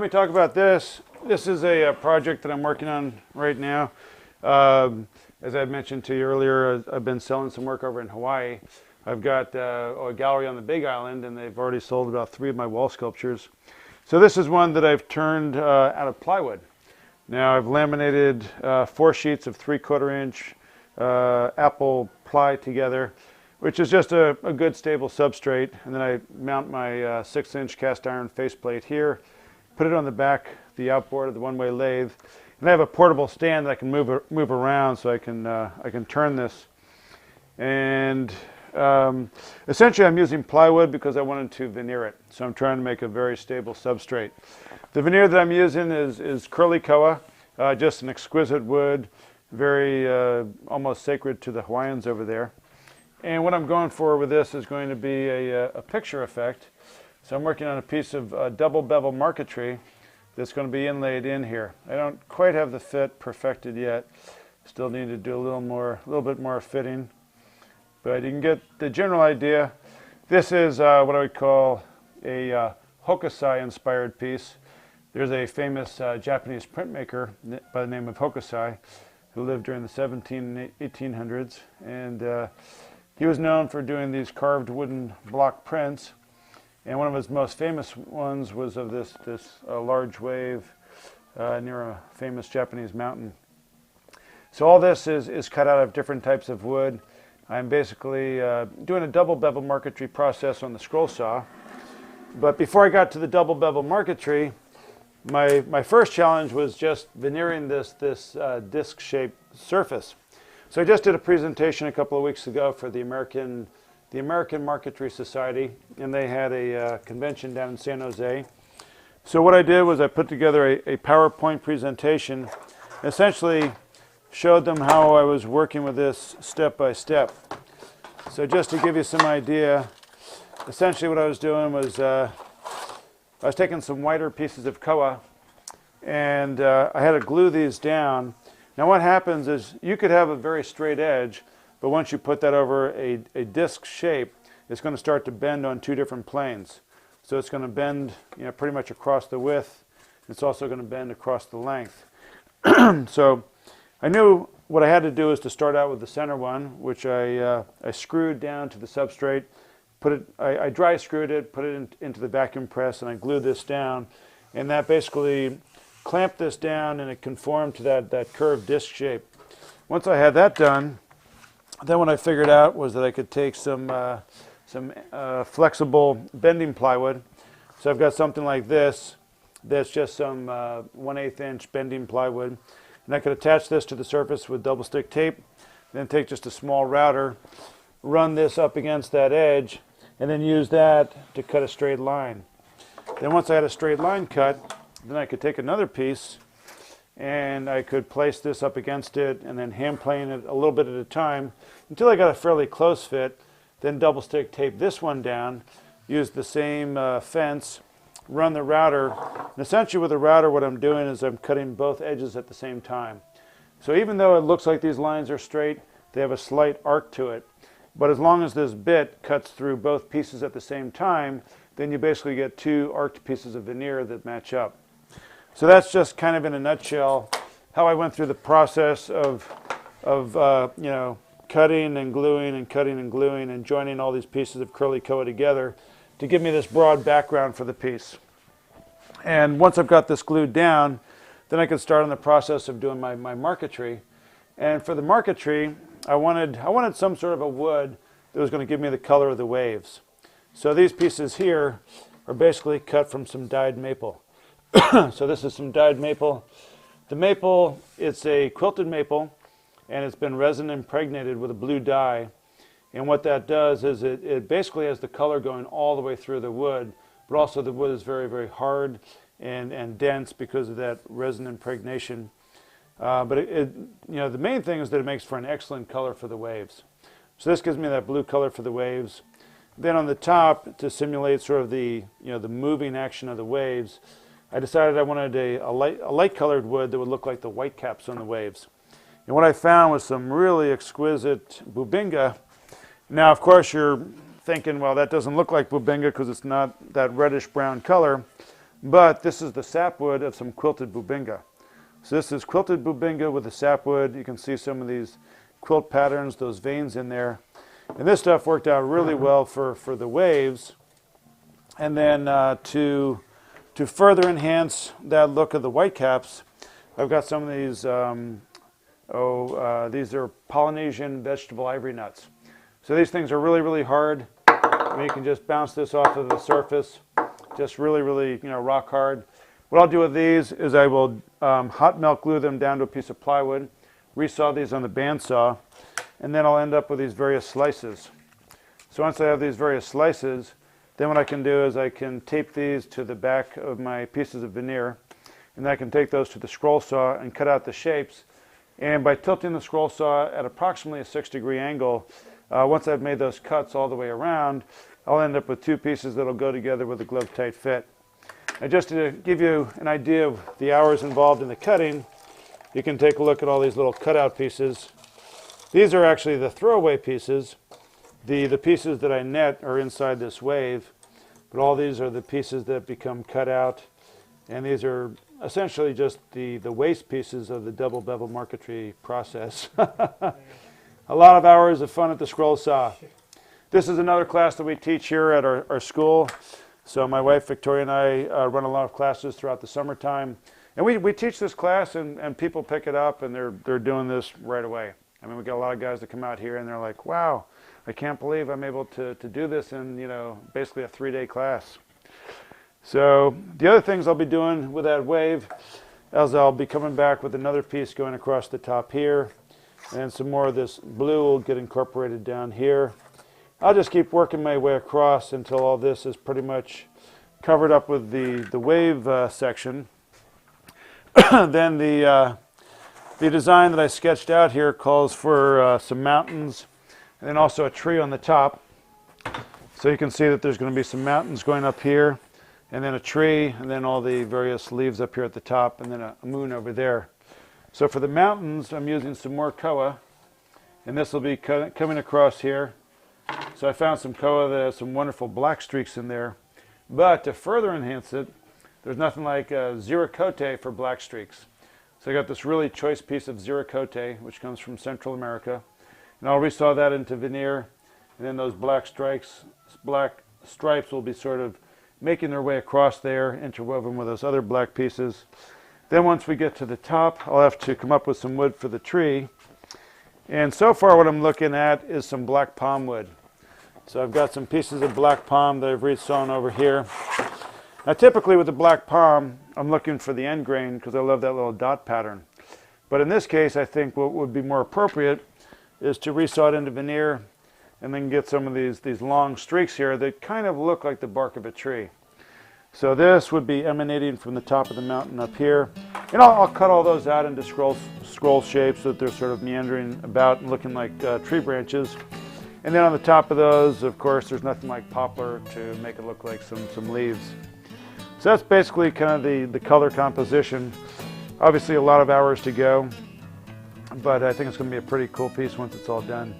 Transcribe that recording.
me talk about this. This is a project that I'm working on right now. As I mentioned to you earlier, I've been selling some work over in Hawaii. I've got a gallery on the Big Island, and they've already sold about 3 of my wall sculptures. So this is one that I've turned out of plywood. Now I've laminated 4 sheets of 3/4 inch apple ply together, which is just a good stable substrate. And then I mount my 6-inch cast iron faceplate here, put it on the back, the outboard of the one-way lathe, and I have a portable stand that I can move around, so I can turn this. And essentially I'm using plywood because I wanted to veneer it. So I'm trying to make a very stable substrate. The veneer that I'm using is curly koa, just an exquisite wood, very almost sacred to the Hawaiians over there. And what I'm going for with this is going to be a picture effect. So I'm working on a piece of double bevel marquetry that's going to be inlaid in here. I don't quite have the fit perfected yet. Still need to do a little bit more fitting. But you can get the general idea. This is what I would call a hokusai inspired piece. There's a famous Japanese printmaker by the name of Hokusai who lived during the 1700s and 1800s, and he was known for doing these carved wooden block prints. And one of his most famous ones was of this large wave near a famous Japanese mountain. So all this is cut out of different types of wood. I'm basically doing a double bevel marquetry process on the scroll saw. But before I got to the double bevel marquetry, my first challenge was just veneering this disc-shaped surface. So I just did a presentation a couple of weeks ago for the American Marquetry Society, and they had a convention down in San Jose. So what I did was I put together a PowerPoint presentation, essentially showed them how I was working with this step by step. So just to give you some idea, essentially what I was doing was I was taking some wider pieces of koa, and I had to glue these down. Now what happens is you could have a very straight edge, but once you put that over a disc shape, it's going to start to bend on 2 different planes. So it's going to bend, pretty much across the width. It's also going to bend across the length. So I knew what I had to do is to start out with the center one, which I screwed down to the substrate. I dry screwed it, put it into the vacuum press, and I glued this down. And that basically clamped this down, and it conformed to that curved disc shape. Once I had that done, then what I figured out was that I could take some flexible bending plywood. So I've got something like this that's just some 1/8 inch bending plywood. And I could attach this to the surface with double stick tape, then take just a small router, run this up against that edge, and then use that to cut a straight line. Then once I had a straight line cut, then I could take another piece and I could place this up against it and then hand plane it a little bit at a time until I got a fairly close fit. Then double stick tape this one down, use the same fence, run the router. And essentially with the router what I'm doing is I'm cutting both edges at the same time. So even though it looks like these lines are straight, they have a slight arc to it. But as long as this bit cuts through both pieces at the same time, then you basically get 2 arced pieces of veneer that match up. So that's just kind of in a nutshell how I went through the process of cutting and gluing and cutting and gluing and joining all these pieces of curly koa together to give me this broad background for the piece. And once I've got this glued down, then I can start on the process of doing my marquetry. And for the marquetry, I wanted some sort of a wood that was going to give me the color of the waves. So these pieces here are basically cut from some dyed maple. So this is some dyed maple. The maple, it's a quilted maple, and it's been resin impregnated with a blue dye. And what that does is it basically has the color going all the way through the wood, but also the wood is very, very hard and dense because of that resin impregnation. But the main thing is that it makes for an excellent color for the waves. So this gives me that blue color for the waves. Then on the top, to simulate sort of the moving action of the waves, I decided I wanted a light colored wood that would look like the white caps on the waves. And what I found was some really exquisite bubinga. Now, of course, you're thinking, well, that doesn't look like bubinga because it's not that reddish brown color. but this is the sapwood of some quilted bubinga. So this is quilted bubinga with the sapwood. You can see some of these quilt patterns, those veins in there. And this stuff worked out really well for the waves. And then to further enhance that look of the white caps, I've got some of these, these are Polynesian vegetable ivory nuts. So these things are really, really hard. I mean, you can just bounce this off of the surface, just really, really, rock hard. What I'll do with these is I will hot melt glue them down to a piece of plywood, resaw these on the bandsaw, and then I'll end up with these various slices. So once I have these various slices, then what I can do is I can tape these to the back of my pieces of veneer, and then I can take those to the scroll saw and cut out the shapes. And by tilting the scroll saw at approximately a 6-degree angle, once I've made those cuts all the way around, I'll end up with two pieces that'll go together with a glove-tight fit. And just to give you an idea of the hours involved in the cutting, you can take a look at all these little cutout pieces. These are actually the throwaway pieces. The pieces that I net are inside this wave, but all these are the pieces that become cut out, and these are essentially just the waste pieces of the double bevel marquetry process. A lot of hours of fun at the scroll saw. This is another class that we teach here at our school. So my wife Victoria and I run a lot of classes throughout the summertime, and we teach this class, and people pick it up, and they're doing this right away. I mean, we got a lot of guys that come out here and they're like, wow, I can't believe I'm able to do this in, basically a 3-day class. So the other things I'll be doing with that wave is I'll be coming back with another piece going across the top here, and some more of this blue will get incorporated down here. I'll just keep working my way across until all this is pretty much covered up with the wave section. Then the design that I sketched out here calls for some mountains and then also a tree on the top. So you can see that there's going to be some mountains going up here, and then a tree, and then all the various leaves up here at the top, and then a moon over there. So for the mountains, I'm using some more koa, and this will be coming across here. So I found some koa that has some wonderful black streaks in there. But to further enhance it, there's nothing like Ziricote for black streaks. So I got this really choice piece of Ziricote, which comes from Central America. And I'll resaw that into veneer, and then those black stripes will be sort of making their way across there, interwoven with those other black pieces. Then once we get to the top, I'll have to come up with some wood for the tree. And so far what I'm looking at is some black palm wood. So I've got some pieces of black palm that I've resawn over here. Now typically with the black palm, I'm looking for the end grain because I love that little dot pattern. But in this case, I think what would be more appropriate is to resaw it into veneer and then get some of these long streaks here that kind of look like the bark of a tree. So this would be emanating from the top of the mountain up here. And I'll cut all those out into scroll shapes so that they're sort of meandering about and looking like tree branches. And then on the top of those, of course, there's nothing like poplar to make it look like some leaves. So that's basically kind of the color composition. Obviously a lot of hours to go, but I think it's going to be a pretty cool piece once it's all done.